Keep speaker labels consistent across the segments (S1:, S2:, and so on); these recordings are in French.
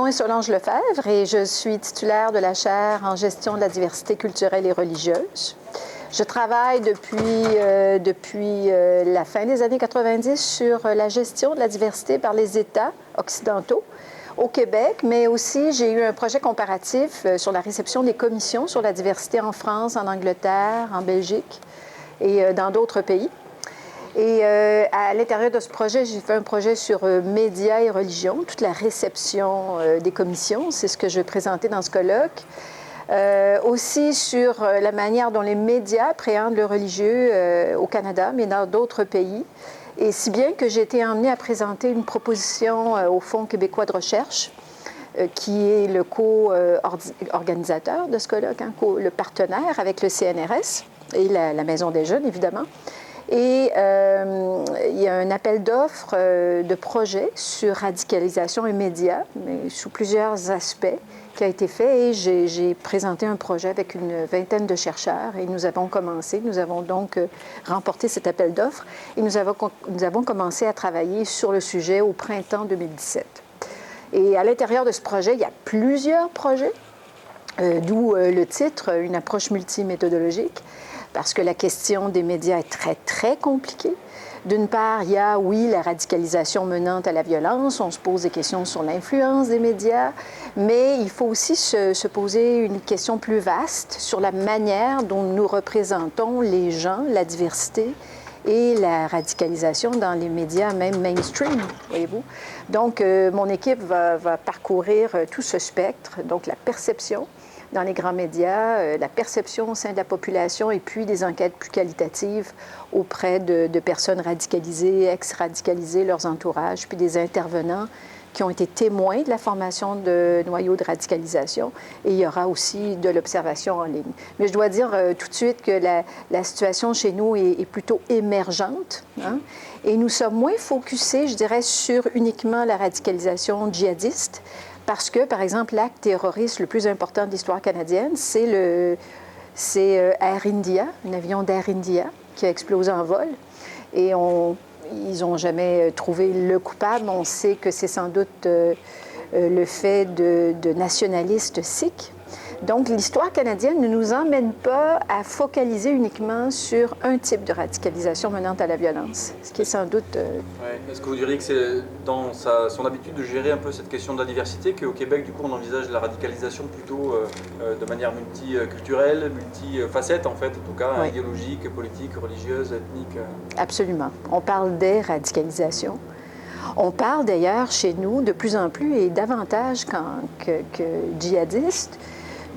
S1: nom est Solange Lefebvre et je suis titulaire de la chaire en gestion de la diversité culturelle et religieuse. Je travaille depuis la fin des années 90 sur la gestion de la diversité par les États occidentaux au Québec, mais aussi j'ai eu un projet comparatif sur la réception des commissions sur la diversité en France, en Angleterre, en Belgique et dans d'autres pays. Et à l'intérieur de ce projet, j'ai fait un projet sur médias et religion, toute la réception des commissions, c'est ce que je vais présenter dans ce colloque. Aussi sur la manière dont les médias appréhendent le religieux au Canada, mais dans d'autres pays. Et si bien que j'ai été emmenée à présenter une proposition au Fonds québécois de recherche, qui est le co-organisateur de ce colloque, hein, le partenaire avec le CNRS et la Maison des jeunes, évidemment. Et il y a un appel d'offres de projets sur radicalisation et médias, mais sous plusieurs aspects, qui a été fait. Et j'ai présenté un projet avec une vingtaine de chercheurs et nous avons commencé. Nous avons donc remporté cet appel d'offres et nous avons commencé à travailler sur le sujet au printemps 2017. Et à l'intérieur de ce projet, il y a plusieurs projets, d'où le titre, une approche multiméthodologique. Parce que la question des médias est très, très compliquée. D'une part, il y a, oui, la radicalisation menant à la violence. On se pose des questions sur l'influence des médias, mais il faut aussi se poser une question plus vaste sur la manière dont nous représentons les gens, la diversité et la radicalisation dans les médias, même mainstream, voyez-vous. Donc, mon équipe va parcourir tout ce spectre, donc la perception dans les grands médias, la perception au sein de la population et puis des enquêtes plus qualitatives auprès de personnes radicalisées, ex-radicalisées, leurs entourages, puis des intervenants qui ont été témoins de la formation de noyaux de radicalisation. Et il y aura aussi de l'observation en ligne. Mais je dois dire tout de suite que la situation chez nous est plutôt émergente, hein? Et nous sommes moins focusés, je dirais, sur uniquement la radicalisation djihadiste, parce que, par exemple, l'acte terroriste le plus important de l'histoire canadienne, c'est Air India, un avion d'Air India qui a explosé en vol. Et ils n'ont jamais trouvé le coupable. On sait que c'est sans doute le fait de nationalistes sikhs. Donc, l'histoire canadienne ne nous emmène pas à focaliser uniquement sur un type de radicalisation menant à la violence, ce qui est sans doute...
S2: Ouais. Est-ce que vous diriez que c'est dans son habitude de gérer un peu cette question de la diversité qu'au Québec, du coup, on envisage la radicalisation plutôt de manière multiculturelle, multifacette, en fait, en tout cas, oui, idéologique, politique, religieuse, ethnique?
S1: Absolument. On parle des radicalisations. On parle d'ailleurs chez nous de plus en plus et davantage que djihadistes,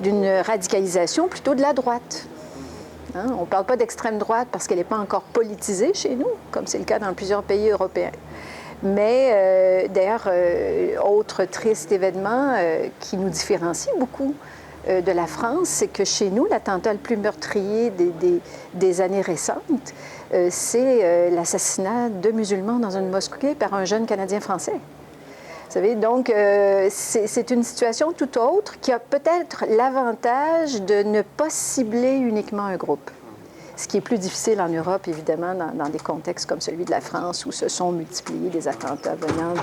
S1: d'une radicalisation plutôt de la droite. Hein? On ne parle pas d'extrême droite parce qu'elle n'est pas encore politisée chez nous, comme c'est le cas dans plusieurs pays européens. Mais d'ailleurs, autre triste événement qui nous différencie beaucoup de la France, c'est que chez nous, l'attentat le plus meurtrier des années récentes, c'est l'assassinat de musulmans dans une mosquée par un jeune Canadien français. Vous savez, donc, c'est une situation tout autre qui a peut-être l'avantage de ne pas cibler uniquement un groupe. Ce qui est plus difficile en Europe, évidemment, dans des contextes comme celui de la France, où se sont multipliés des attentats venant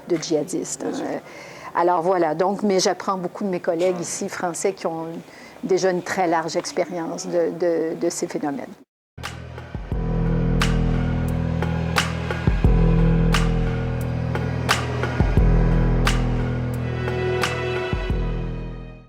S1: de djihadistes. Hein. Alors voilà, donc, mais j'apprends beaucoup de mes collègues ici, français, qui ont déjà une très large expérience de ces phénomènes.